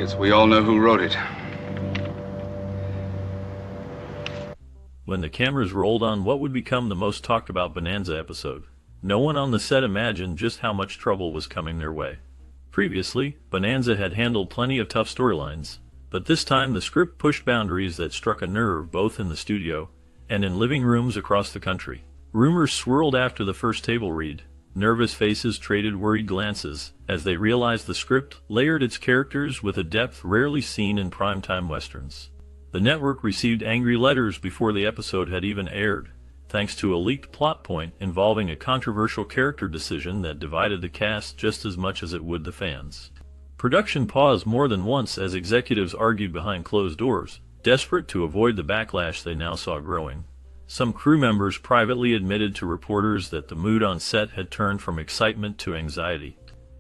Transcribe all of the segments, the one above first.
Guess we all know who wrote it. When the cameras rolled on what would become the most talked about Bonanza episode, no one on the set imagined just how much trouble was coming their way. Previously, Bonanza had handled plenty of tough storylines, but this time the script pushed boundaries that struck a nerve both in the studio and in living rooms across the country. Rumors swirled after the first table read. Nervous faces traded worried glances as they realized the script layered its characters with a depth rarely seen in primetime westerns. The network received angry letters before the episode had even aired, thanks to a leaked plot point involving a controversial character decision that divided the cast just as much as it would the fans. Production paused more than once as executives argued behind closed doors, desperate to avoid the backlash they now saw growing. Some crew members privately admitted to reporters that the mood on set had turned from excitement to anxiety.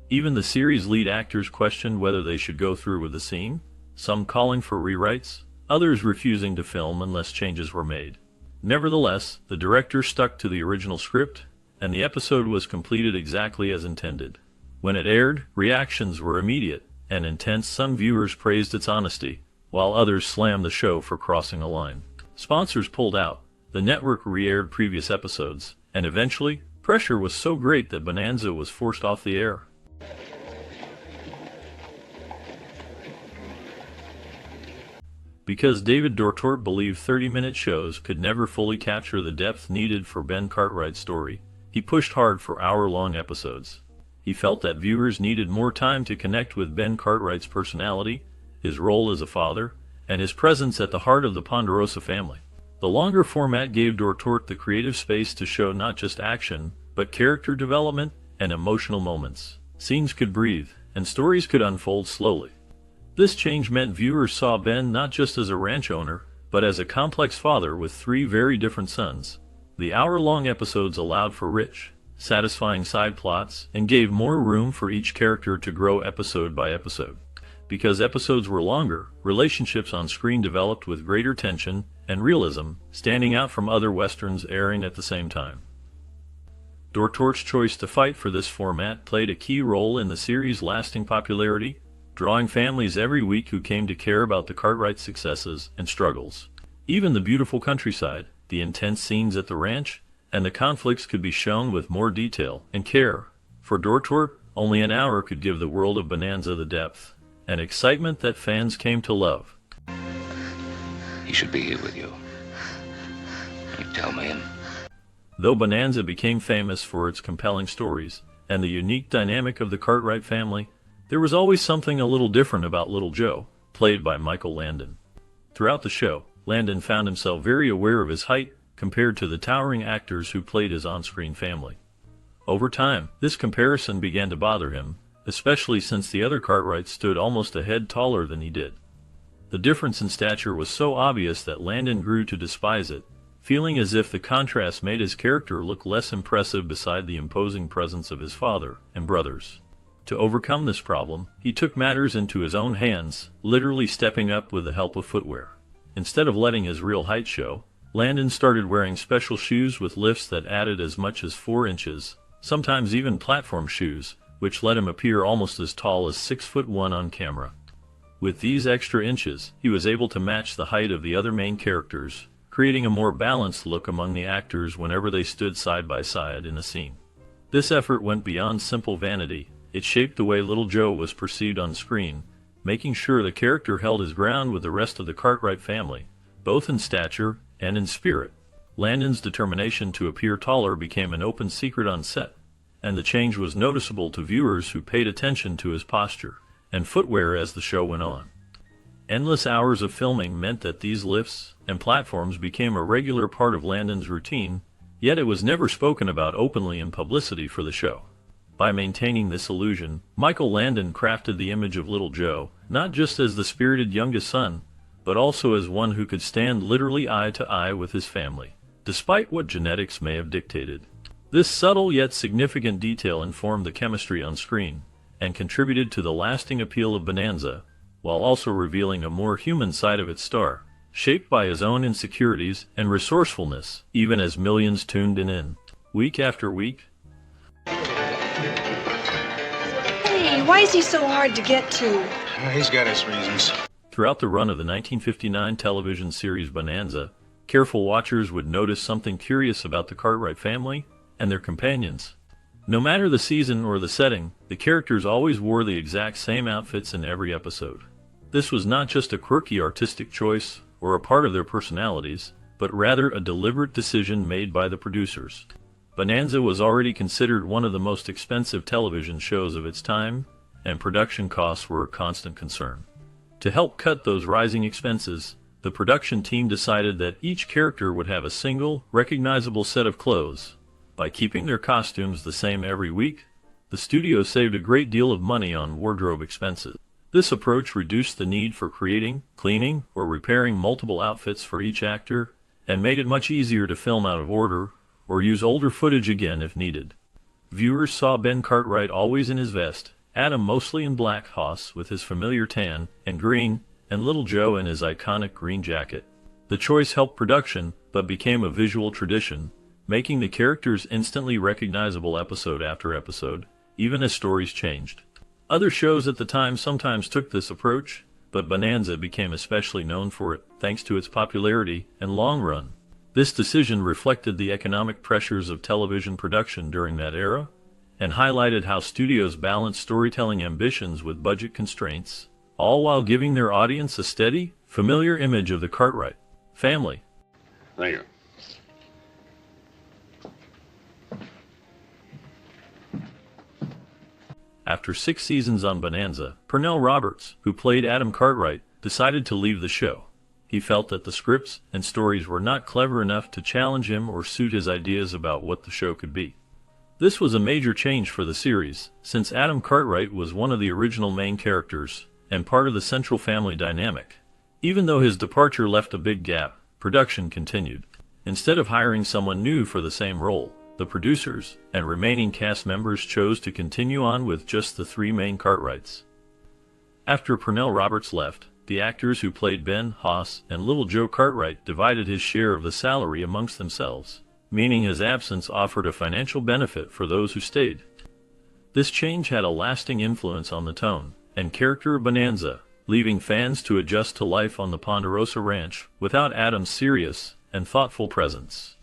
Even the series' lead actors questioned whether they should go through with the scene, some calling for rewrites, others refusing to film unless changes were made. Nevertheless, the director stuck to the original script, and the episode was completed exactly as intended. When it aired, reactions were immediate and intense. Some viewers praised its honesty, while others slammed the show for crossing a line. Sponsors pulled out. The network re-aired previous episodes, and eventually, pressure was so great that Bonanza was forced off the air. Because David Dortort believed 30-minute shows could never fully capture the depth needed for Ben Cartwright's story, he pushed hard for hour-long episodes. He felt that viewers needed more time to connect with Ben Cartwright's personality, his role as a father, and his presence at the heart of the Ponderosa family. The longer format gave Dortort the creative space to show not just action, but character development and emotional moments. Scenes could breathe, and stories could unfold slowly. This change meant viewers saw Ben not just as a ranch owner, but as a complex father with 3 very different sons. The hour-long episodes allowed for rich, satisfying side plots and gave more room for each character to grow episode by episode. Because episodes were longer, relationships on screen developed with greater tension and realism, standing out from other westerns airing at the same time. Dortort's choice to fight for this format played a key role in the series' lasting popularity, drawing families every week who came to care about the Cartwright successes and struggles. Even the beautiful countryside, the intense scenes at the ranch, and the conflicts could be shown with more detail and care. For Dortort, only an hour could give the world of Bonanza the depth and excitement that fans came to love. He should be here with you. You tell me him. Though Bonanza became famous for its compelling stories and the unique dynamic of the Cartwright family, there was always something a little different about Little Joe, played by Michael Landon. Throughout the show, Landon found himself very aware of his height compared to the towering actors who played his on-screen family. Over time, this comparison began to bother him, especially since the other Cartwrights stood almost a head taller than he did. The difference in stature was so obvious that Landon grew to despise it, feeling as if the contrast made his character look less impressive beside the imposing presence of his father and brothers. To overcome this problem, he took matters into his own hands, literally stepping up with the help of footwear. Instead of letting his real height show, Landon started wearing special shoes with lifts that added as much as 4 inches, sometimes even platform shoes, which let him appear almost as tall as 6'1" on camera. With these extra inches, he was able to match the height of the other main characters, creating a more balanced look among the actors whenever they stood side by side in a scene. This effort went beyond simple vanity. It shaped the way Little Joe was perceived on screen, making sure the character held his ground with the rest of the Cartwright family, both in stature and in spirit. Landon's determination to appear taller became an open secret on set, and the change was noticeable to viewers who paid attention to his posture and footwear as the show went on. Endless hours of filming meant that these lifts and platforms became a regular part of Landon's routine, yet it was never spoken about openly in publicity for the show. By maintaining this illusion, Michael Landon crafted the image of Little Joe, not just as the spirited youngest son, but also as one who could stand literally eye to eye with his family, despite what genetics may have dictated. This subtle yet significant detail informed the chemistry on screen, and contributed to the lasting appeal of Bonanza, while also revealing a more human side of its star, shaped by his own insecurities and resourcefulness, even as millions tuned in. Week after week. Hey, why is he so hard to get to? He's got his reasons. Throughout the run of the 1959 television series Bonanza, careful watchers would notice something curious about the Cartwright family and their companions. No matter the season or the setting, the characters always wore the exact same outfits in every episode. This was not just a quirky artistic choice or a part of their personalities, but rather a deliberate decision made by the producers. Bonanza was already considered one of the most expensive television shows of its time, and production costs were a constant concern. To help cut those rising expenses, the production team decided that each character would have a single, recognizable set of clothes. By keeping their costumes the same every week, the studio saved a great deal of money on wardrobe expenses. This approach reduced the need for creating, cleaning, or repairing multiple outfits for each actor, and made it much easier to film out of order, or use older footage again if needed. Viewers saw Ben Cartwright always in his vest, Adam mostly in black, Hoss with his familiar tan and green, and Little Joe in his iconic green jacket. The choice helped production, but became a visual tradition, making the characters instantly recognizable episode after episode, even as stories changed. Other shows at the time sometimes took this approach, but Bonanza became especially known for it, thanks to its popularity and long run. This decision reflected the economic pressures of television production during that era, and highlighted how studios balanced storytelling ambitions with budget constraints, all while giving their audience a steady, familiar image of the Cartwright family. Thank you. After 6 seasons on Bonanza, Pernell Roberts, who played Adam Cartwright, decided to leave the show. He felt that the scripts and stories were not clever enough to challenge him or suit his ideas about what the show could be. This was a major change for the series, since Adam Cartwright was one of the original main characters, and part of the central family dynamic. Even though his departure left a big gap, production continued. Instead of hiring someone new for the same role, the producers and remaining cast members chose to continue on with just the 3 main Cartwrights. After Pernell Roberts left, the actors who played Ben, Hoss, and Little Joe Cartwright divided his share of the salary amongst themselves, meaning his absence offered a financial benefit for those who stayed. This change had a lasting influence on the tone and character of Bonanza, leaving fans to adjust to life on the Ponderosa Ranch without Adam's serious and thoughtful presence.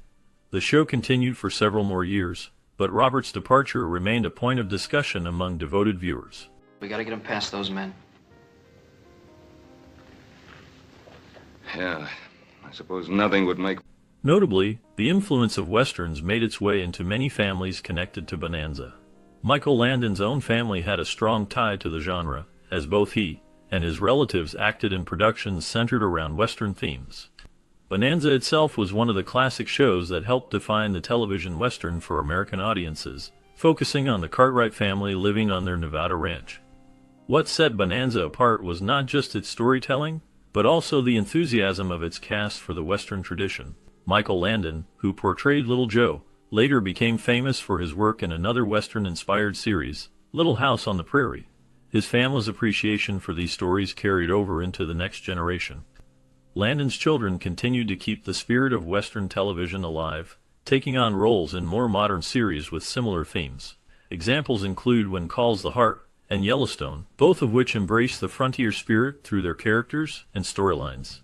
The show continued for several more years, but Roberts' departure remained a point of discussion among devoted viewers. We gotta get him past those men. Yeah, I suppose nothing would make... Notably, the influence of westerns made its way into many families connected to Bonanza. Michael Landon's own family had a strong tie to the genre, as both he and his relatives acted in productions centered around western themes. Bonanza itself was one of the classic shows that helped define the television western for American audiences, focusing on the Cartwright family living on their Nevada ranch. What set Bonanza apart was not just its storytelling, but also the enthusiasm of its cast for the western tradition. Michael Landon, who portrayed Little Joe, later became famous for his work in another western-inspired series, Little House on the Prairie. His family's appreciation for these stories carried over into the next generation. Landon's children continued to keep the spirit of Western television alive, taking on roles in more modern series with similar themes. Examples include When Calls the Heart and Yellowstone, both of which embrace the frontier spirit through their characters and storylines.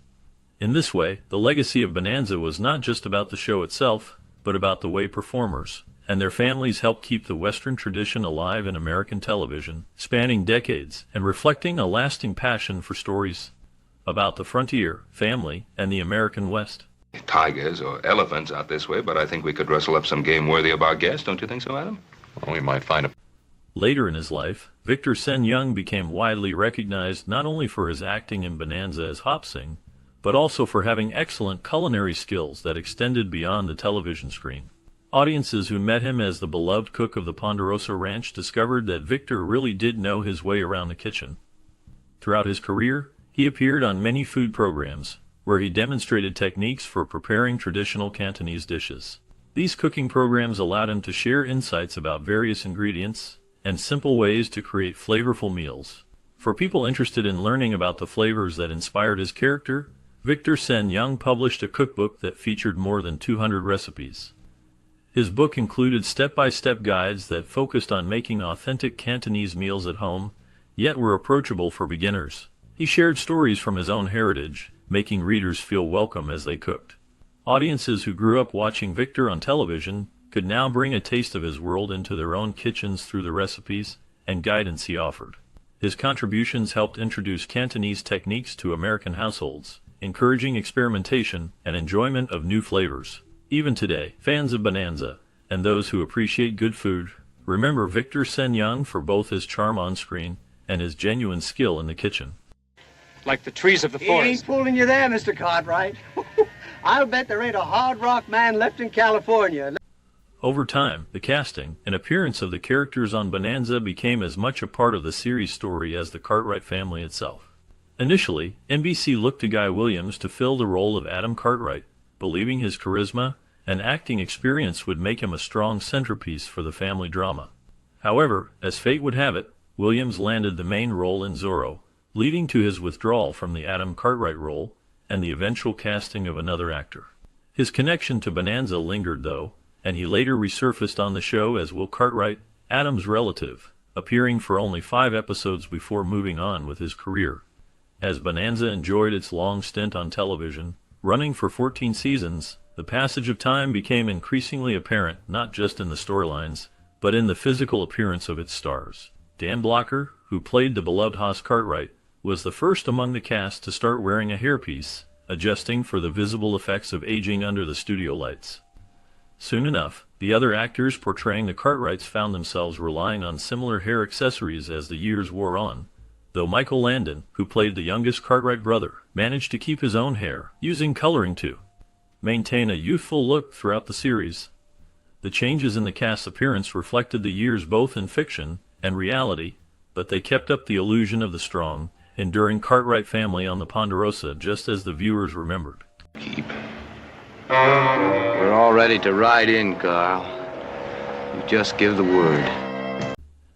In this way, the legacy of Bonanza was not just about the show itself, but about the way performers and their families helped keep the Western tradition alive in American television, spanning decades and reflecting a lasting passion for stories about the frontier, family, and the American West. Tigers or elephants out this way, but I think we could rustle up some game worthy of our guest, don't you think so, Adam? Well, we might find a... Later in his life, Victor Sen Young became widely recognized not only for his acting in Bonanza as Hop Sing, but also for having excellent culinary skills that extended beyond the television screen. Audiences who met him as the beloved cook of the Ponderosa Ranch discovered that Victor really did know his way around the kitchen. Throughout his career, he appeared on many food programs, where he demonstrated techniques for preparing traditional Cantonese dishes. These cooking programs allowed him to share insights about various ingredients and simple ways to create flavorful meals. For people interested in learning about the flavors that inspired his character, Victor Sen Young published a cookbook that featured more than 200 recipes. His book included step-by-step guides that focused on making authentic Cantonese meals at home yet were approachable for beginners. He shared stories from his own heritage, making readers feel welcome as they cooked. Audiences who grew up watching Victor on television could now bring a taste of his world into their own kitchens through the recipes and guidance he offered. His contributions helped introduce Cantonese techniques to American households, encouraging experimentation and enjoyment of new flavors. Even today, fans of Bonanza, and those who appreciate good food, remember Victor Sen Yung for both his charm on screen and his genuine skill in the kitchen. Like the trees of the He forest. ain't fooling you there, Mr. Cartwright. I'll bet there ain't a hard rock man left in California. Over time, the casting and appearance of the characters on Bonanza became as much a part of the series' story as the Cartwright family itself. Initially, NBC looked to Guy Williams to fill the role of Adam Cartwright, believing his charisma and acting experience would make him a strong centerpiece for the family drama. However, as fate would have it, Williams landed the main role in Zorro, leading to his withdrawal from the Adam Cartwright role and the eventual casting of another actor. His connection to Bonanza lingered, though, and he later resurfaced on the show as Will Cartwright, Adam's relative, appearing for only 5 episodes before moving on with his career. As Bonanza enjoyed its long stint on television, running for 14 seasons, the passage of time became increasingly apparent not just in the storylines, but in the physical appearance of its stars. Dan Blocker, who played the beloved Hoss Cartwright, was the first among the cast to start wearing a hairpiece, adjusting for the visible effects of aging under the studio lights. Soon enough, the other actors portraying the Cartwrights found themselves relying on similar hair accessories as the years wore on, though Michael Landon, who played the youngest Cartwright brother, managed to keep his own hair, using coloring to maintain a youthful look throughout the series. The changes in the cast's appearance reflected the years both in fiction and reality, but they kept up the illusion of the strong, enduring Cartwright family on the Ponderosa just as the viewers remembered. Keep. We're all ready to ride in, Carl. You just give the word.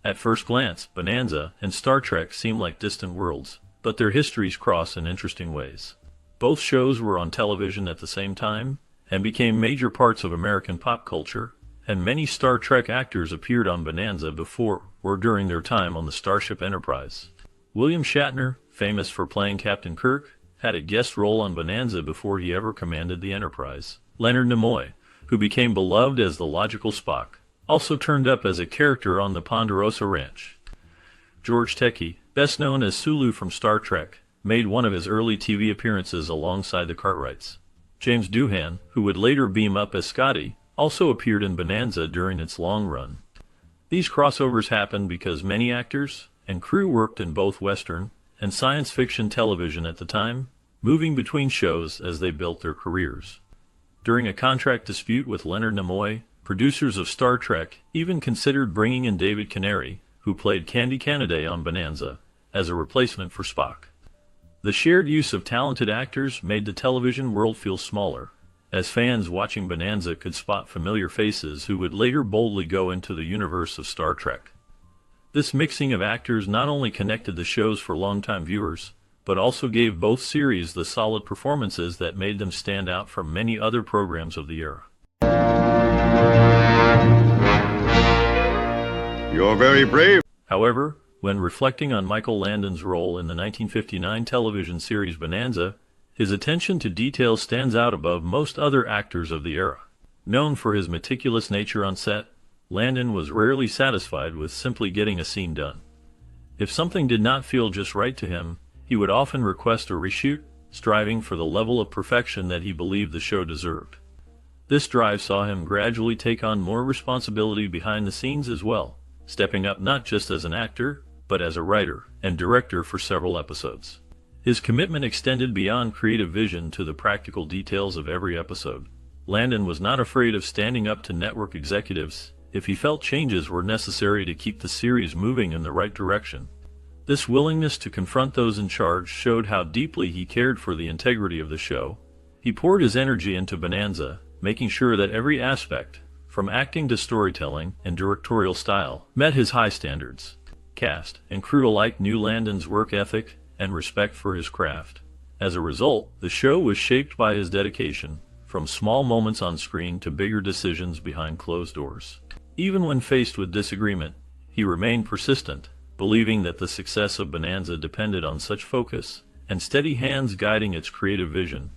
At first glance, Bonanza and Star Trek seem like distant worlds, but their histories cross in interesting ways. Both shows were on television at the same time and became major parts of American pop culture, and many Star Trek actors appeared on Bonanza before or during their time on the Starship Enterprise. William Shatner, famous for playing Captain Kirk, had a guest role on Bonanza before he ever commanded the Enterprise. Leonard Nimoy, who became beloved as the logical Spock, also turned up as a character on the Ponderosa Ranch. George Takei, best known as Sulu from Star Trek, made one of his early TV appearances alongside the Cartwrights. James Doohan, who would later beam up as Scotty, also appeared in Bonanza during its long run. These crossovers happened because many actors and crew worked in both Western and science fiction television at the time, moving between shows as they built their careers. During a contract dispute with Leonard Nimoy, producers of Star Trek even considered bringing in David Canary, who played Candy Canaday on Bonanza, as a replacement for Spock. The shared use of talented actors made the television world feel smaller, as fans watching Bonanza could spot familiar faces who would later boldly go into the universe of Star Trek. This mixing of actors not only connected the shows for longtime viewers, but also gave both series the solid performances that made them stand out from many other programs of the era. You're very brave. However, when reflecting on Michael Landon's role in the 1959 television series Bonanza, his attention to detail stands out above most other actors of the era. Known for his meticulous nature on set, Landon was rarely satisfied with simply getting a scene done. If something did not feel just right to him, he would often request a reshoot, striving for the level of perfection that he believed the show deserved. This drive saw him gradually take on more responsibility behind the scenes as well, stepping up not just as an actor, but as a writer and director for several episodes. His commitment extended beyond creative vision to the practical details of every episode. Landon was not afraid of standing up to network executives if he felt changes were necessary to keep the series moving in the right direction. This willingness to confront those in charge showed how deeply he cared for the integrity of the show. He poured his energy into Bonanza, making sure that every aspect, from acting to storytelling and directorial style, met his high standards. Cast and crew alike knew Landon's work ethic and respect for his craft. As a result, the show was shaped by his dedication, from small moments on screen to bigger decisions behind closed doors. Even when faced with disagreement, he remained persistent, believing that the success of Bonanza depended on such focus and steady hands guiding its creative vision.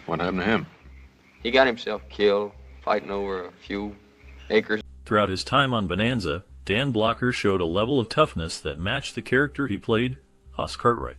What happened to him? He got himself killed fighting over a few acres. Throughout his time on Bonanza, Dan Blocker showed a level of toughness that matched the character he played, Hoss Cartwright.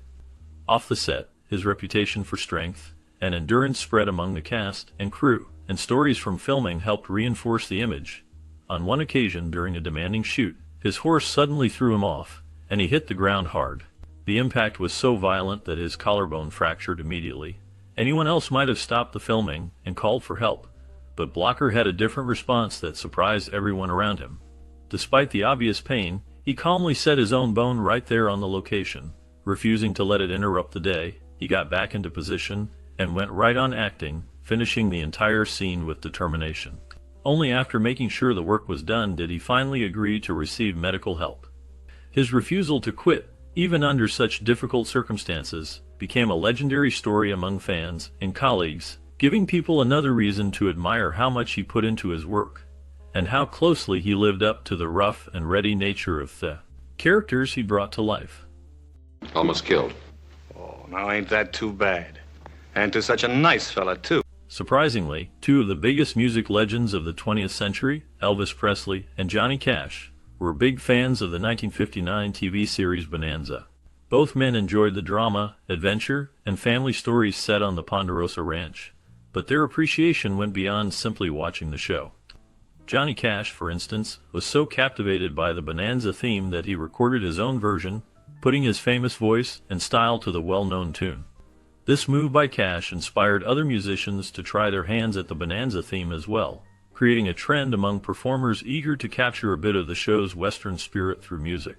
Off the set, his reputation for strength and endurance spread among the cast and crew, and stories from filming helped reinforce the image. On one occasion during a demanding shoot, his horse suddenly threw him off, and he hit the ground hard. The impact was so violent that his collarbone fractured immediately. Anyone else might have stopped the filming and called for help, but Blocker had a different response that surprised everyone around him. Despite the obvious pain, he calmly set his own bone right there on the location. Refusing to let it interrupt the day, he got back into position and went right on acting, finishing the entire scene with determination. Only after making sure the work was done did he finally agree to receive medical help. His refusal to quit, even under such difficult circumstances, became a legendary story among fans and colleagues, giving people another reason to admire how much he put into his work, and how closely he lived up to the rough and ready nature of the characters he brought to life. Almost killed. Oh, now ain't that too bad? And to such a nice fella, too. Surprisingly, two of the biggest music legends of the 20th century, Elvis Presley and Johnny Cash, were big fans of the 1959 TV series Bonanza. Both men enjoyed the drama, adventure, and family stories set on the Ponderosa Ranch, but their appreciation went beyond simply watching the show. Johnny Cash, for instance, was so captivated by the Bonanza theme that he recorded his own version, putting his famous voice and style to the well-known tune. This move by Cash inspired other musicians to try their hands at the Bonanza theme as well, creating a trend among performers eager to capture a bit of the show's Western spirit through music.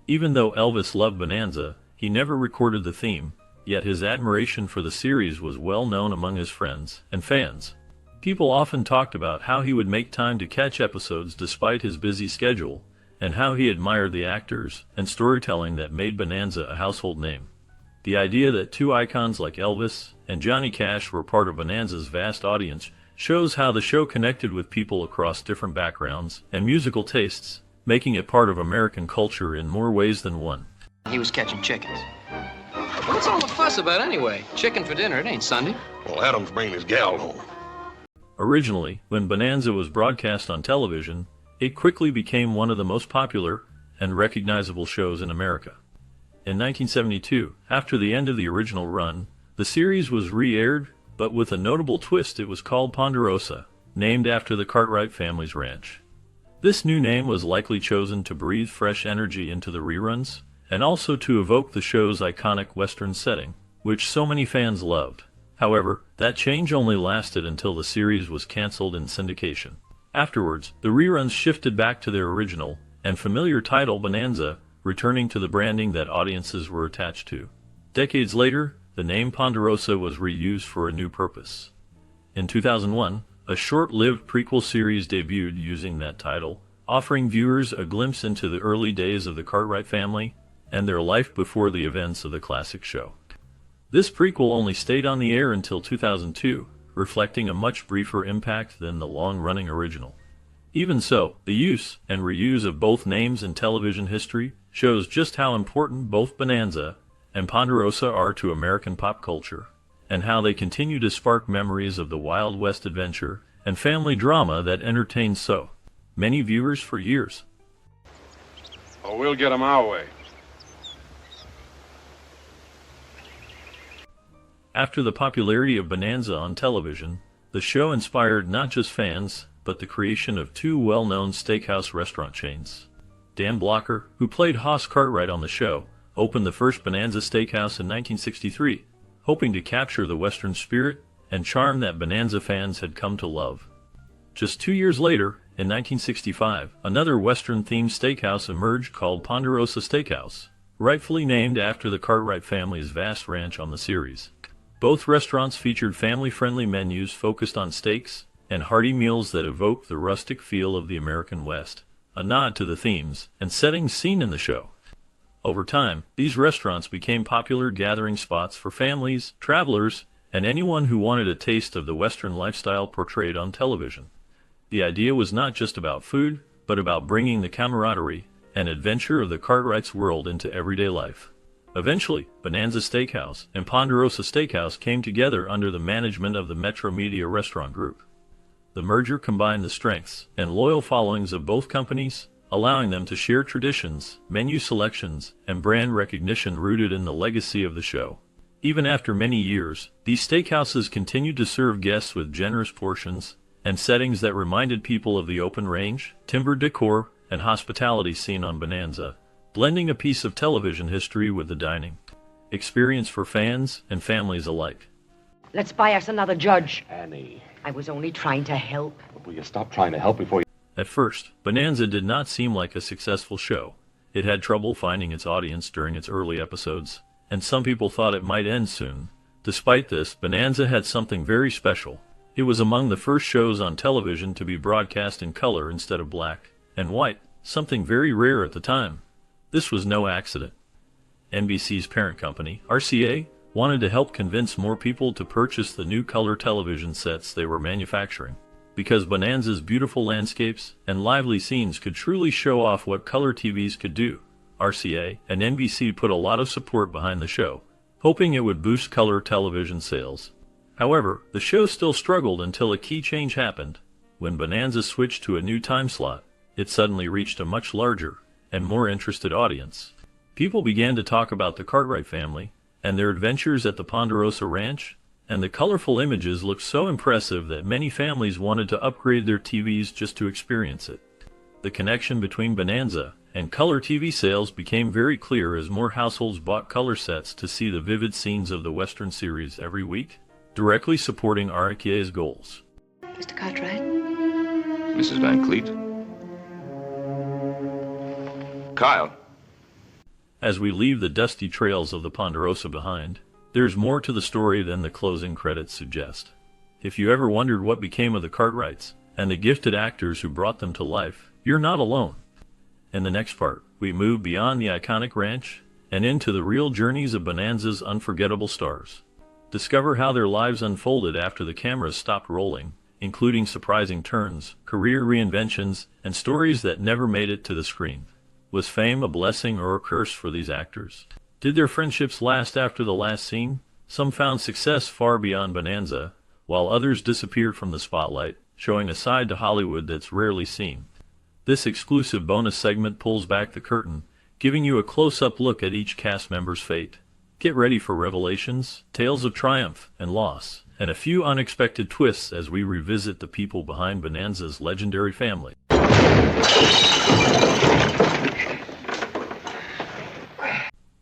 Even though Elvis loved Bonanza, he never recorded the theme, yet his admiration for the series was well known among his friends and fans. People often talked about how he would make time to catch episodes despite his busy schedule, and how he admired the actors and storytelling that made Bonanza a household name. The idea that two icons like Elvis and Johnny Cash were part of Bonanza's vast audience shows how the show connected with people across different backgrounds and musical tastes, making it part of American culture in more ways than one. He was catching chickens. What's all the fuss about anyway? Chicken for dinner, it ain't Sunday. Well, Adam's bringing his gal home. Originally, when Bonanza was broadcast on television, it quickly became one of the most popular and recognizable shows in America. In 1972, after the end of the original run, the series was re-aired, but with a notable twist. It was called Ponderosa, named after the Cartwright family's ranch. This new name was likely chosen to breathe fresh energy into the reruns, and also to evoke the show's iconic Western setting, which so many fans loved. However, that change only lasted until the series was canceled in syndication. Afterwards, the reruns shifted back to their original and familiar title Bonanza, returning to the branding that audiences were attached to. Decades later, the name Ponderosa was reused for a new purpose. In 2001, a short-lived prequel series debuted using that title, offering viewers a glimpse into the early days of the Cartwright family and their life before the events of the classic show. This prequel only stayed on the air until 2002, reflecting a much briefer impact than the long-running original. Even so, the use and reuse of both names in television history shows just how important both Bonanza and Ponderosa are to American pop culture, and how they continue to spark memories of the Wild West adventure and family drama that entertained so many viewers for years. Oh, we'll get him our way. After the popularity of Bonanza on television, the show inspired not just fans, but the creation of two well-known steakhouse restaurant chains. Dan Blocker, who played Hoss Cartwright on the show, opened the first Bonanza Steakhouse in 1963, hoping to capture the Western spirit and charm that Bonanza fans had come to love. Just 2 years later, in 1965, another Western-themed steakhouse emerged called Ponderosa Steakhouse, rightfully named after the Cartwright family's vast ranch on the series. Both restaurants featured family-friendly menus focused on steaks and hearty meals that evoke the rustic feel of the American West, a nod to the themes and settings seen in the show. Over time, these restaurants became popular gathering spots for families, travelers, and anyone who wanted a taste of the Western lifestyle portrayed on television. The idea was not just about food, but about bringing the camaraderie and adventure of the Cartwright's world into everyday life. Eventually, Bonanza Steakhouse and Ponderosa Steakhouse came together under the management of the Metro Media Restaurant Group. The merger combined the strengths and loyal followings of both companies, allowing them to share traditions, menu selections, and brand recognition rooted in the legacy of the show. Even after many years, these steakhouses continued to serve guests with generous portions and settings that reminded people of the open range, timbered decor, and hospitality seen on Bonanza, blending a piece of television history with the dining experience for fans and families alike. Let's buy us another judge. Annie, I was only trying to help. will you stop trying to help before you... At first, Bonanza did not seem like a successful show. It had trouble finding its audience during its early episodes, and some people thought it might end soon. Despite this, Bonanza had something very special. It was among the first shows on television to be broadcast in color instead of black and white, something very rare at the time. This was no accident. NBC's parent company, RCA, wanted to help convince more people to purchase the new color television sets they were manufacturing, because Bonanza's beautiful landscapes and lively scenes could truly show off what color TVs could do. RCA and NBC put a lot of support behind the show, hoping it would boost color television sales. However, the show still struggled until a key change happened. When Bonanza switched to a new time slot, it suddenly reached a much larger and more interested audience. People began to talk about the Cartwright family and their adventures at the Ponderosa Ranch, and the colorful images looked so impressive that many families wanted to upgrade their TVs just to experience it. The connection between Bonanza and color TV sales became very clear as more households bought color sets to see the vivid scenes of the Western series every week, directly supporting RCA's goals. Mr. Cartwright? Mrs. Van Cleet? Kyle. As we leave the dusty trails of the Ponderosa behind, there's more to the story than the closing credits suggest. If you ever wondered what became of the Cartwrights and the gifted actors who brought them to life, you're not alone. In the next part, we move beyond the iconic ranch and into the real journeys of Bonanza's unforgettable stars. Discover how their lives unfolded after the cameras stopped rolling, including surprising turns, career reinventions, and stories that never made it to the screen. Was fame a blessing or a curse for these actors? Did their friendships last after the last scene? Some found success far beyond Bonanza, while others disappeared from the spotlight, showing a side to Hollywood that's rarely seen. This exclusive bonus segment pulls back the curtain, giving you a close-up look at each cast member's fate. Get ready for revelations, tales of triumph and loss, and a few unexpected twists as we revisit the people behind Bonanza's legendary family.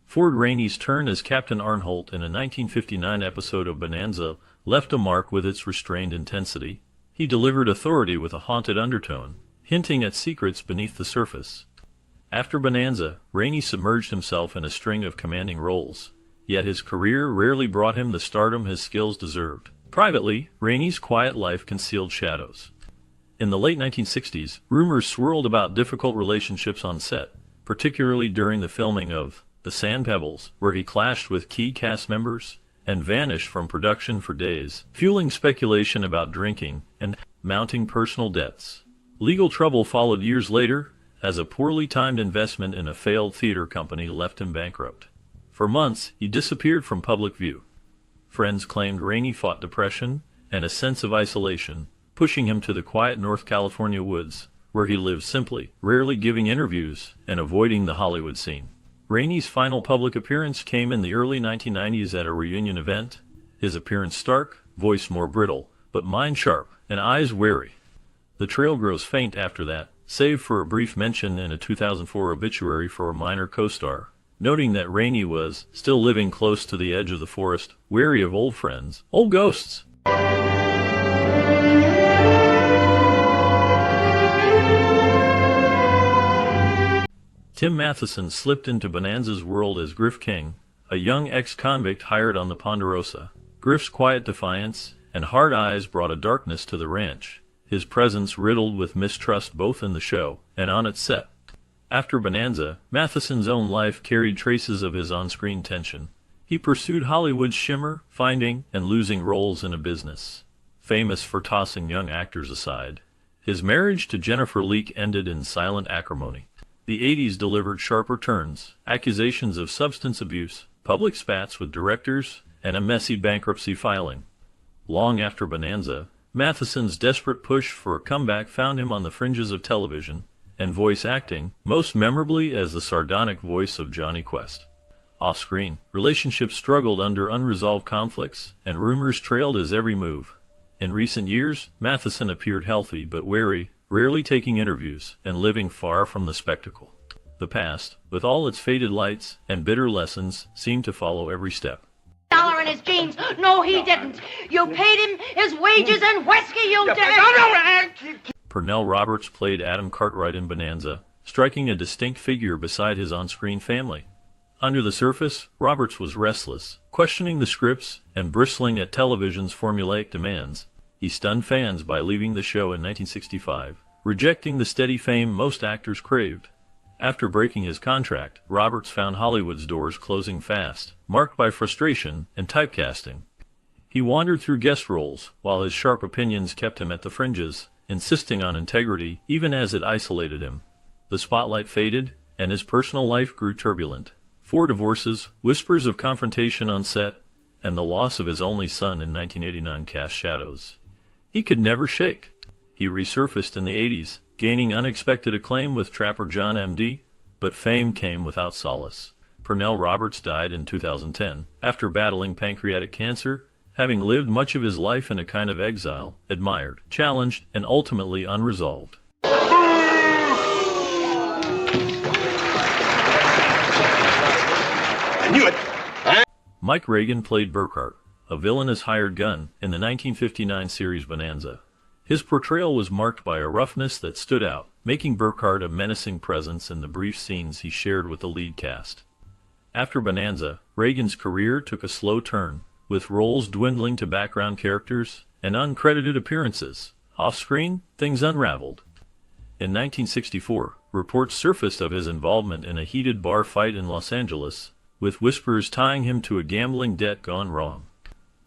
Ford Rainey's turn as Captain Arnholt in a 1959 episode of Bonanza left a mark with its restrained intensity. He delivered authority with a haunted undertone, hinting at secrets beneath the surface. After Bonanza, Rainey submerged himself in a string of commanding roles, yet his career rarely brought him the stardom his skills deserved. Privately, Rainey's quiet life concealed shadows. In the late 1960s, rumors swirled about difficult relationships on set, particularly during the filming of The Sand Pebbles, where he clashed with key cast members and vanished from production for days, fueling speculation about drinking and mounting personal debts. Legal trouble followed years later, as a poorly timed investment in a failed theater company left him bankrupt. For months, he disappeared from public view. Friends claimed Rainey fought depression and a sense of isolation, pushing him to the quiet North California woods, where he lived simply, rarely giving interviews and avoiding the Hollywood scene. Rainey's final public appearance came in the early 1990s at a reunion event, his appearance stark, voice more brittle, but mind sharp and eyes wary. The trail grows faint after that, save for a brief mention in a 2004 obituary for a minor co-star, noting that Rainey was still living close to the edge of the forest, wary of old friends, old ghosts. Tim Matheson slipped into Bonanza's world as Griff King, a young ex-convict hired on the Ponderosa. Griff's quiet defiance and hard eyes brought a darkness to the ranch, his presence riddled with mistrust both in the show and on its set. After Bonanza, Matheson's own life carried traces of his on-screen tension. He pursued Hollywood's shimmer, finding and losing roles in a business famous for tossing young actors aside. His marriage to Jennifer Leake ended in silent acrimony. The 80s delivered sharper turns, accusations of substance abuse, public spats with directors, and a messy bankruptcy filing. Long after Bonanza, Matheson's desperate push for a comeback found him on the fringes of television and voice acting, most memorably as the sardonic voice of Johnny Quest. Off-screen, relationships struggled under unresolved conflicts, and rumors trailed his every move. In recent years, Matheson appeared healthy but wary, rarely taking interviews and living far from the spectacle. The past, with all its faded lights and bitter lessons, seemed to follow every step. $1 in his jeans. No, he didn't. You paid him his wages and whiskey, you did. Pernell Roberts played Adam Cartwright in Bonanza, striking a distinct figure beside his on-screen family. Under the surface, Roberts was restless, questioning the scripts and bristling at television's formulaic demands. He stunned fans by leaving the show in 1965, rejecting the steady fame most actors craved. After breaking his contract, Roberts found Hollywood's doors closing fast, marked by frustration and typecasting. He wandered through guest roles, while his sharp opinions kept him at the fringes, insisting on integrity even as it isolated him. The spotlight faded, and his personal life grew turbulent. 4 divorces, whispers of confrontation on set, and the loss of his only son in 1989 cast shadows he could never shake. He resurfaced in the 80s, gaining unexpected acclaim with Trapper John M.D., but fame came without solace. Pernell Roberts died in 2010 after battling pancreatic cancer, having lived much of his life in a kind of exile, admired, challenged, and ultimately unresolved. I knew it! Mike Reagan played Burkhart, a villainous hired gun, in the 1959 series Bonanza. His portrayal was marked by a roughness that stood out, making Burkhart a menacing presence in the brief scenes he shared with the lead cast. After Bonanza, Reagan's career took a slow turn, with roles dwindling to background characters and uncredited appearances. Off-screen, things unraveled. In 1964, reports surfaced of his involvement in a heated bar fight in Los Angeles, with whispers tying him to a gambling debt gone wrong.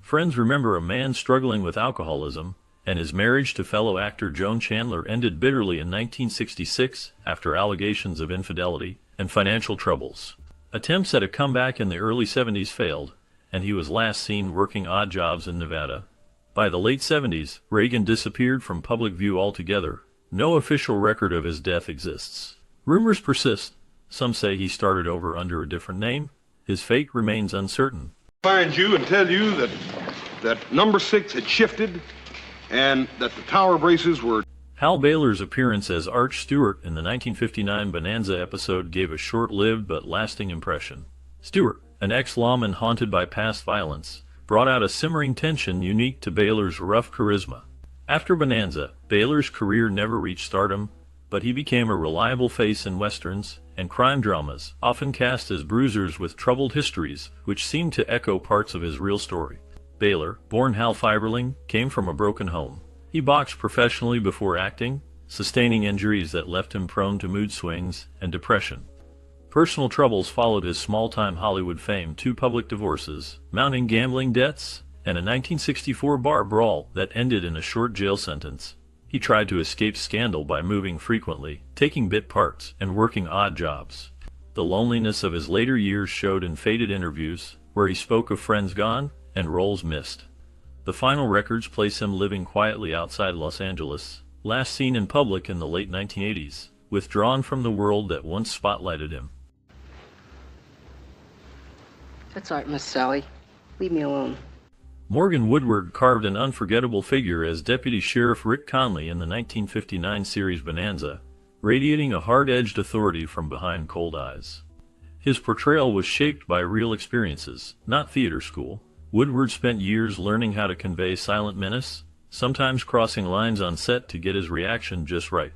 Friends remember a man struggling with alcoholism, and his marriage to fellow actor Joan Chandler ended bitterly in 1966 after allegations of infidelity and financial troubles. Attempts at a comeback in the early 70s failed, and he was last seen working odd jobs in Nevada. By the late 70s, Reagan disappeared from public view altogether. No official record of his death exists. Rumors persist. Some say he started over under a different name. His fate remains uncertain. Find you and tell you that number 6 had shifted and that the tower braces were... Hal Baylor's appearance as Arch Stewart in the 1959 Bonanza episode gave a short-lived but lasting impression. Stewart, an ex-lawman haunted by past violence, brought out a simmering tension unique to Baylor's rough charisma. After Bonanza, Baylor's career never reached stardom, but he became a reliable face in westerns and crime dramas, often cast as bruisers with troubled histories, which seemed to echo parts of his real story. Baylor, born Hal Fiberling, came from a broken home. He boxed professionally before acting, sustaining injuries that left him prone to mood swings and depression. Personal troubles followed his small-time Hollywood fame: 2 public divorces, mounting gambling debts, and a 1964 bar brawl that ended in a short jail sentence. He tried to escape scandal by moving frequently, taking bit parts, and working odd jobs. The loneliness of his later years showed in faded interviews, where he spoke of friends gone and roles missed. The final records place him living quietly outside Los Angeles, last seen in public in the late 1980s, withdrawn from the world that once spotlighted him. That's all right, Miss Sally. Leave me alone. Morgan Woodward carved an unforgettable figure as Deputy Sheriff Rick Conley in the 1959 series Bonanza, radiating a hard-edged authority from behind cold eyes. His portrayal was shaped by real experiences, not theater school. Woodward spent years learning how to convey silent menace, sometimes crossing lines on set to get his reaction just right.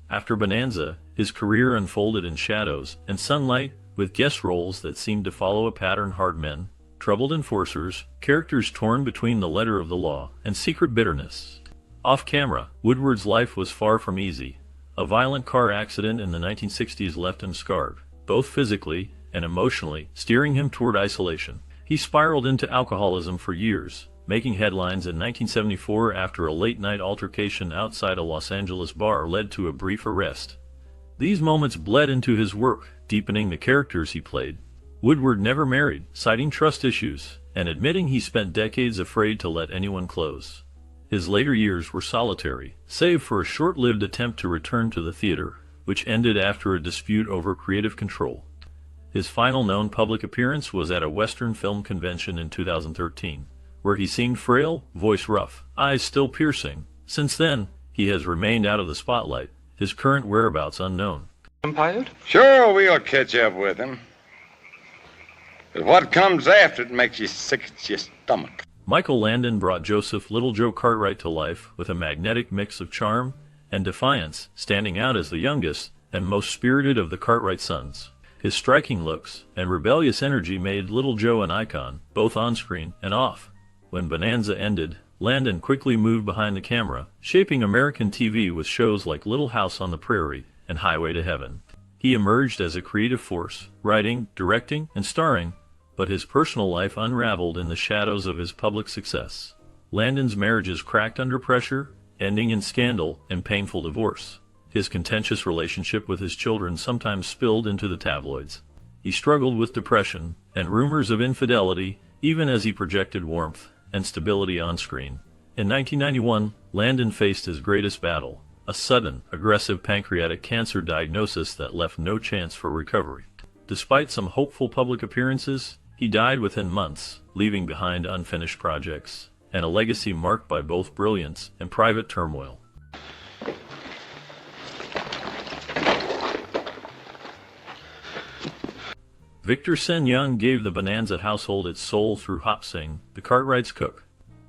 After Bonanza, his career unfolded in shadows and sunlight, with guest roles that seemed to follow a pattern: hard men, troubled enforcers, characters torn between the letter of the law and secret bitterness. Off-camera, Woodward's life was far from easy. A violent car accident in the 1960s left him scarred, both physically and emotionally, steering him toward isolation. He spiraled into alcoholism for years, making headlines in 1974 after a late-night altercation outside a Los Angeles bar led to a brief arrest. These moments bled into his work, deepening the characters he played. Woodward never married, citing trust issues, and admitting he spent decades afraid to let anyone close. His later years were solitary, save for a short-lived attempt to return to the theater, which ended after a dispute over creative control. His final known public appearance was at a Western film convention in 2013, where he seemed frail, voice rough, eyes still piercing. Since then, he has remained out of the spotlight, his current whereabouts unknown. Empired? Sure, we'll catch up with him. But what comes after it makes you sick at your stomach. Michael Landon brought Joseph Little Joe Cartwright to life with a magnetic mix of charm and defiance, standing out as the youngest and most spirited of the Cartwright sons. His striking looks and rebellious energy made Little Joe an icon, both on-screen and off. When Bonanza ended, Landon quickly moved behind the camera, shaping American TV with shows like Little House on the Prairie and Highway to Heaven. He emerged as a creative force, writing, directing, and starring, but his personal life unraveled in the shadows of his public success. Landon's marriages cracked under pressure, ending in scandal and painful divorce. His contentious relationship with his children sometimes spilled into the tabloids. He struggled with depression and rumors of infidelity, even as he projected warmth and stability on screen. In 1991, Landon faced his greatest battle, a sudden, aggressive pancreatic cancer diagnosis that left no chance for recovery. Despite some hopeful public appearances, he died within months, leaving behind unfinished projects and a legacy marked by both brilliance and private turmoil. Victor Sen Young gave the Bonanza household its soul through Hop Sing, the Cartwright's cook.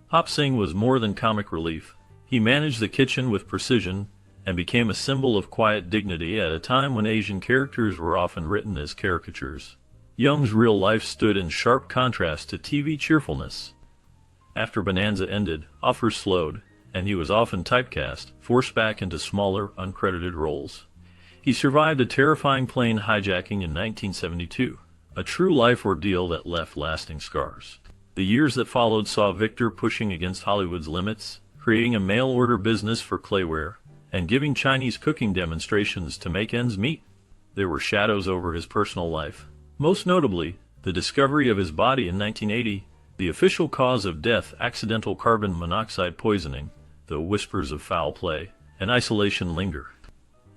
Hop Sing was more than comic relief. He managed the kitchen with precision and became a symbol of quiet dignity at a time when Asian characters were often written as caricatures. Young's real life stood in sharp contrast to TV cheerfulness. After Bonanza ended, offers slowed, and he was often typecast, forced back into smaller, uncredited roles. He survived a terrifying plane hijacking in 1972, a true-life ordeal that left lasting scars. The years that followed saw Victor pushing against Hollywood's limits, creating a mail-order business for clayware, and giving Chinese cooking demonstrations to make ends meet. There were shadows over his personal life, most notably the discovery of his body in 1980, the official cause of death accidental carbon monoxide poisoning, though whispers of foul play and isolation linger.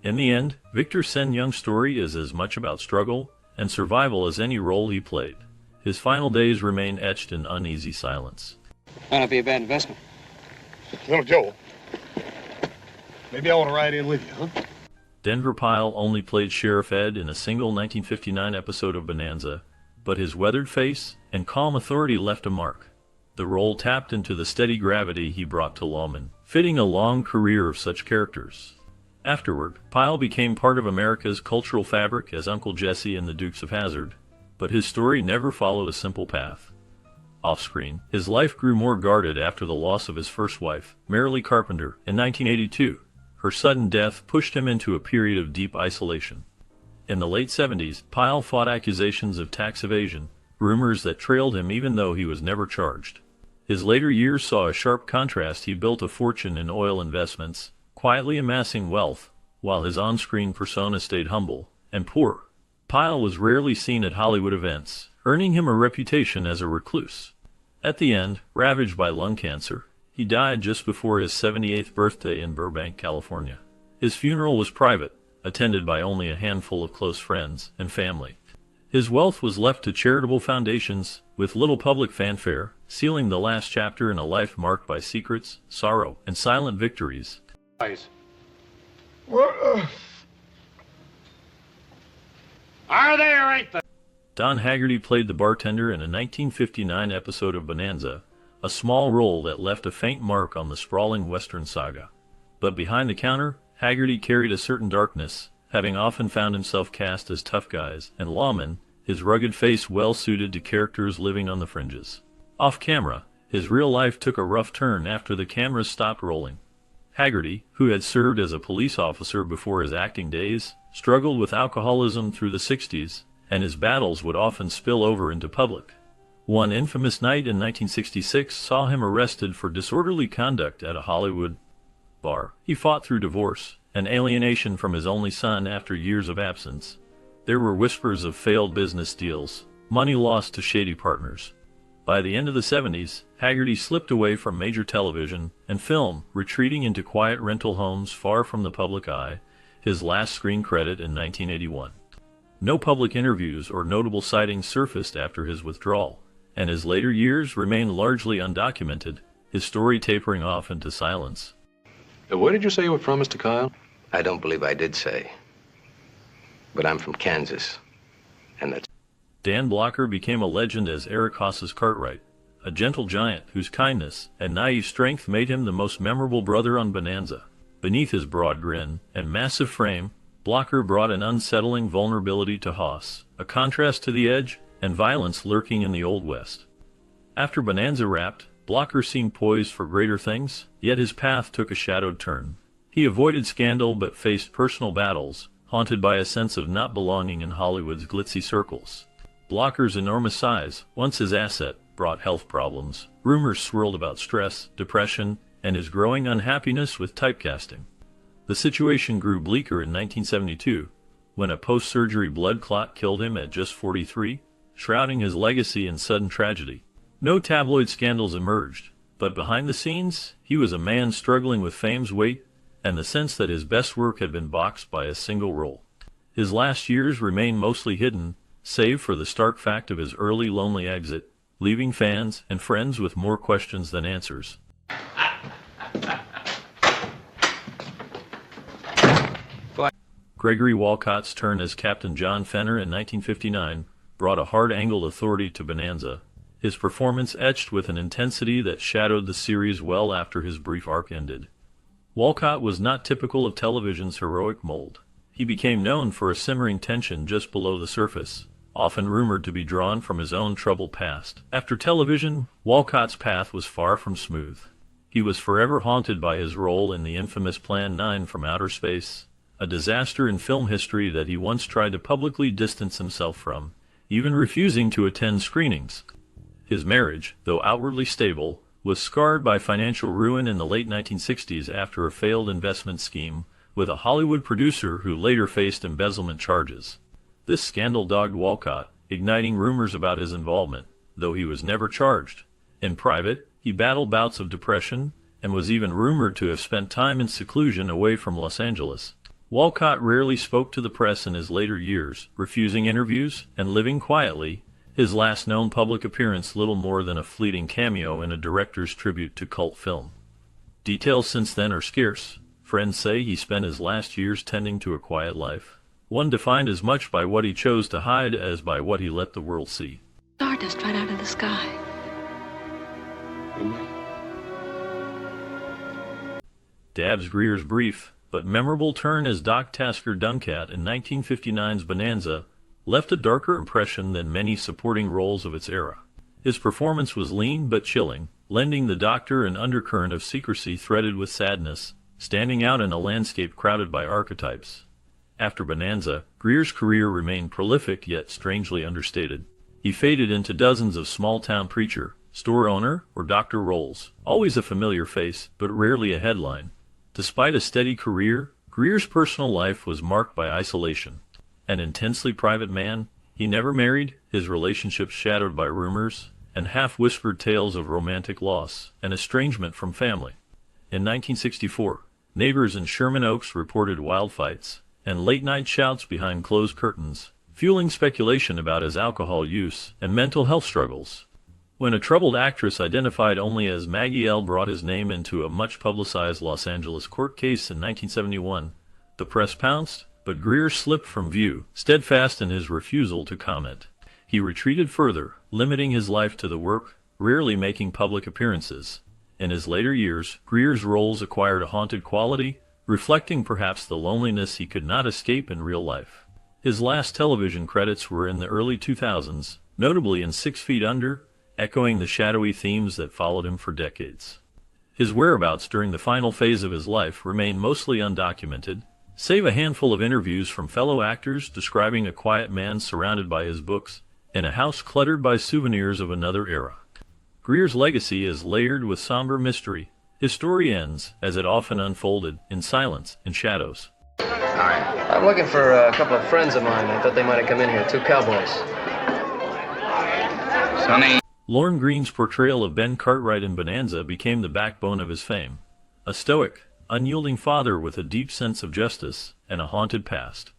In the end, Victor Sen Young's story is as much about struggle and survival as any role he played. His final days remain etched in uneasy silence. Might not be a bad investment. Little Joe, maybe I want to ride in with you, huh? Denver Pyle only played Sheriff Ed in a single 1959 episode of Bonanza, but his weathered face and calm authority left a mark. The role tapped into the steady gravity he brought to lawmen, fitting a long career of such characters. Afterward, Pyle became part of America's cultural fabric as Uncle Jesse in The Dukes of Hazzard, but his story never followed a simple path. Off-screen, his life grew more guarded after the loss of his first wife, Marilee Carpenter, in 1982. Her sudden death pushed him into a period of deep isolation. In the late 70s, Pyle fought accusations of tax evasion, rumors that trailed him even though he was never charged. His later years saw a sharp contrast. He built a fortune in oil investments, quietly amassing wealth, while his on-screen persona stayed humble and poor. Pyle was rarely seen at Hollywood events, earning him a reputation as a recluse. At the end, ravaged by lung cancer, he died just before his 78th birthday in Burbank, California. His funeral was private, attended by only a handful of close friends and family. His wealth was left to charitable foundations, with little public fanfare, sealing the last chapter in a life marked by secrets, sorrow, and silent victories. Are they or ain't they? Don Haggerty played the bartender in a 1959 episode of Bonanza, a small role that left a faint mark on the sprawling Western saga. But behind the counter, Haggerty carried a certain darkness, having often found himself cast as tough guys and lawmen, his rugged face well suited to characters living on the fringes. Off-camera, his real life took a rough turn after the cameras stopped rolling. Haggerty, who had served as a police officer before his acting days, struggled with alcoholism through the 60s, and his battles would often spill over into public. One infamous night in 1966 saw him arrested for disorderly conduct at a Hollywood bar. He fought through divorce and alienation from his only son after years of absence. There were whispers of failed business deals, money lost to shady partners. By the end of the 70s, Haggerty slipped away from major television and film, retreating into quiet rental homes far from the public eye, his last screen credit in 1981. No public interviews or notable sightings surfaced after his withdrawal, and his later years remained largely undocumented, his story tapering off into silence. Where did you say you were from, Mr. Kyle? I don't believe I did say. But I'm from Kansas, and that's... Dan Blocker became a legend as Eric Haas's Cartwright, a gentle giant whose kindness and naive strength made him the most memorable brother on Bonanza. Beneath his broad grin and massive frame, Blocker brought an unsettling vulnerability to Haas, a contrast to the edge and violence lurking in the Old West. After Bonanza wrapped, Blocker seemed poised for greater things, yet his path took a shadowed turn. He avoided scandal but faced personal battles, haunted by a sense of not belonging in Hollywood's glitzy circles. Blocker's enormous size, once his asset, brought health problems. Rumors swirled about stress, depression, and his growing unhappiness with typecasting. The situation grew bleaker in 1972, when a post-surgery blood clot killed him at just 43, shrouding his legacy in sudden tragedy. No tabloid scandals emerged, but behind the scenes, he was a man struggling with fame's weight and the sense that his best work had been boxed by a single role. His last years remained mostly hidden, save for the stark fact of his early lonely exit, leaving fans and friends with more questions than answers. Gregory Walcott's turn as Captain John Fenner in 1959 brought a hard-angled authority to Bonanza, his performance etched with an intensity that shadowed the series well after his brief arc ended. Walcott was not typical of television's heroic mold. He became known for a simmering tension just below the surface, often rumored to be drawn from his own troubled past. After television, Walcott's path was far from smooth. He was forever haunted by his role in the infamous Plan 9 from outer space, a disaster in film history that he once tried to publicly distance himself from, even refusing to attend screenings. His marriage, though outwardly stable, was scarred by financial ruin in the late 1960s after a failed investment scheme with a Hollywood producer who later faced embezzlement charges. This scandal dogged Walcott, igniting rumors about his involvement, though he was never charged. In private, he battled bouts of depression and was even rumored to have spent time in seclusion away from Los Angeles. Walcott rarely spoke to the press in his later years, refusing interviews and living quietly, his last known public appearance little more than a fleeting cameo in a director's tribute to cult film. Details since then are scarce. Friends say he spent his last years tending to a quiet life, one defined as much by what he chose to hide as by what he let the world see. Stardust right out of the sky. Dabbs Greer's brief but memorable turn as Doc Tasker Duncat in 1959's Bonanza left a darker impression than many supporting roles of its era. His performance was lean but chilling, lending the Doctor an undercurrent of secrecy threaded with sadness, standing out in a landscape crowded by archetypes. After Bonanza, Greer's career remained prolific yet strangely understated. He faded into dozens of small-town preacher, store owner, or doctor roles, always a familiar face, but rarely a headline. Despite a steady career, Greer's personal life was marked by isolation. An intensely private man, he never married, his relationships shadowed by rumors and half-whispered tales of romantic loss and estrangement from family. In 1964, neighbors in Sherman Oaks reported wild fights and late-night shouts behind closed curtains, fueling speculation about his alcohol use and mental health struggles. When a troubled actress identified only as Maggie L. brought his name into a much-publicized Los Angeles court case in 1971, the press pounced, but Greer slipped from view, steadfast in his refusal to comment. He retreated further, limiting his life to the work, rarely making public appearances. In his later years, Greer's roles acquired a haunted quality, reflecting perhaps the loneliness he could not escape in real life. His last television credits were in the early 2000s, notably in 6 Feet Under, echoing the shadowy themes that followed him for decades. His whereabouts during the final phase of his life remain mostly undocumented, save a handful of interviews from fellow actors describing a quiet man surrounded by his books in a house cluttered by souvenirs of another era. Greer's legacy is layered with somber mystery. His story ends, as it often unfolded, in silence and shadows. I'm looking for a couple of friends of mine. I thought they might have come in here. 2 cowboys. Sonny. Lorne Greene's portrayal of Ben Cartwright in Bonanza became the backbone of his fame. A stoic, unyielding father with a deep sense of justice and a haunted past.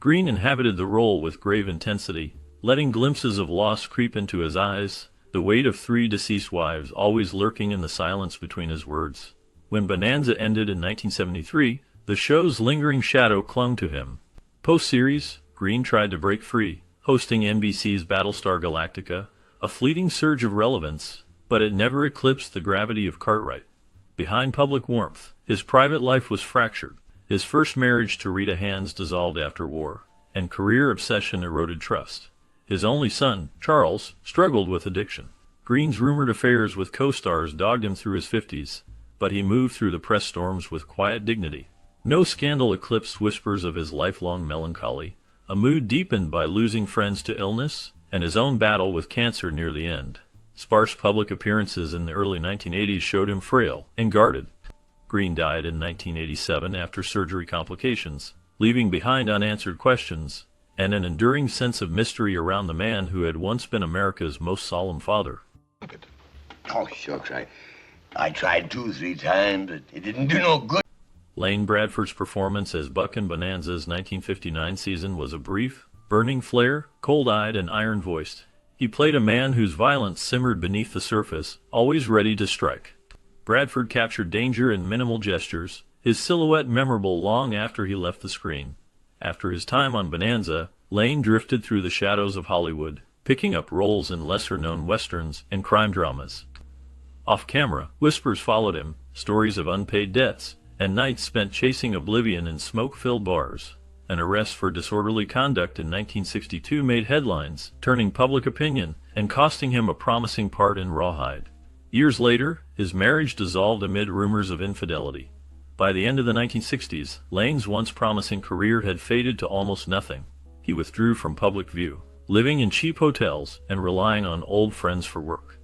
Greene inhabited the role with grave intensity, letting glimpses of loss creep into his eyes, the weight of 3 deceased wives always lurking in the silence between his words. When Bonanza ended in 1973, the show's lingering shadow clung to him. Post-series, Greene tried to break free, hosting NBC's Battlestar Galactica, a fleeting surge of relevance, but it never eclipsed the gravity of Cartwright. Behind public warmth, his private life was fractured. His first marriage to Rita Hands dissolved after war, and career obsession eroded trust. His only son, Charles, struggled with addiction. Greene's rumored affairs with co-stars dogged him through his 50s, but he moved through the press storms with quiet dignity. No scandal eclipsed whispers of his lifelong melancholy, a mood deepened by losing friends to illness, and his own battle with cancer near the end. Sparse public appearances in the early 1980s showed him frail and guarded. Greene died in 1987 after surgery complications, leaving behind unanswered questions and an enduring sense of mystery around the man who had once been America's most solemn father. Oh, shucks, I tried 2 or 3 times, but it didn't do no good. Lane Bradford's performance as Buck in Bonanza's 1959 season was a brief, burning flare, cold-eyed and iron-voiced. He played a man whose violence simmered beneath the surface, always ready to strike. Bradford captured danger in minimal gestures, his silhouette memorable long after he left the screen. After his time on Bonanza, Lane drifted through the shadows of Hollywood, picking up roles in lesser-known westerns and crime dramas. Off-camera, whispers followed him, stories of unpaid debts, and nights spent chasing oblivion in smoke-filled bars. An arrest for disorderly conduct in 1962 made headlines, turning public opinion and costing him a promising part in Rawhide. Years later, his marriage dissolved amid rumors of infidelity. By the end of the 1960s, Lane's once promising career had faded to almost nothing. He withdrew from public view, living in cheap hotels and relying on old friends for work.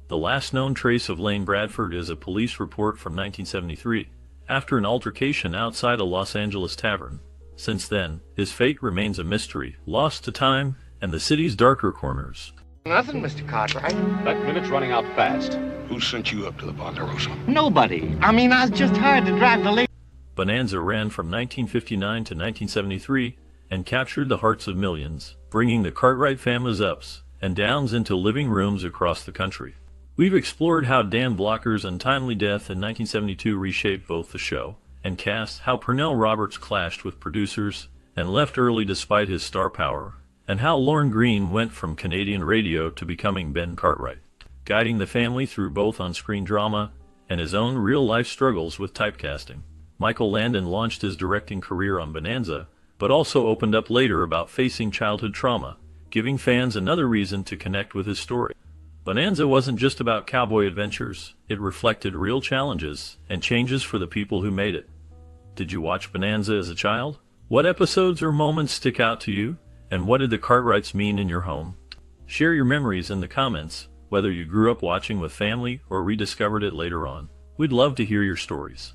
The last known trace of Lane Bradford is a police report from 1973, after an altercation outside a Los Angeles tavern. Since then, his fate remains a mystery, lost to time and the city's darker corners. Nothing, Mr. Cartwright. That minute's running out fast. Who sent you up to the Ponderosa? Nobody. I mean, I was just hired to drive the lady. Bonanza ran from 1959 to 1973 and captured the hearts of millions, bringing the Cartwright family's ups and downs into living rooms across the country. We've explored how Dan Blocker's untimely death in 1972 reshaped both the show and cast, how Pernell Roberts clashed with producers and left early despite his star power, and how Lorne Greene went from Canadian radio to becoming Ben Cartwright, guiding the family through both on-screen drama and his own real-life struggles with typecasting. Michael Landon launched his directing career on Bonanza, but also opened up later about facing childhood trauma, giving fans another reason to connect with his story. Bonanza wasn't just about cowboy adventures, it reflected real challenges and changes for the people who made it. Did you watch Bonanza as a child? What episodes or moments stick out to you? And what did the Cartwrights mean in your home? Share your memories in the comments, whether you grew up watching with family or rediscovered it later on. We'd love to hear your stories.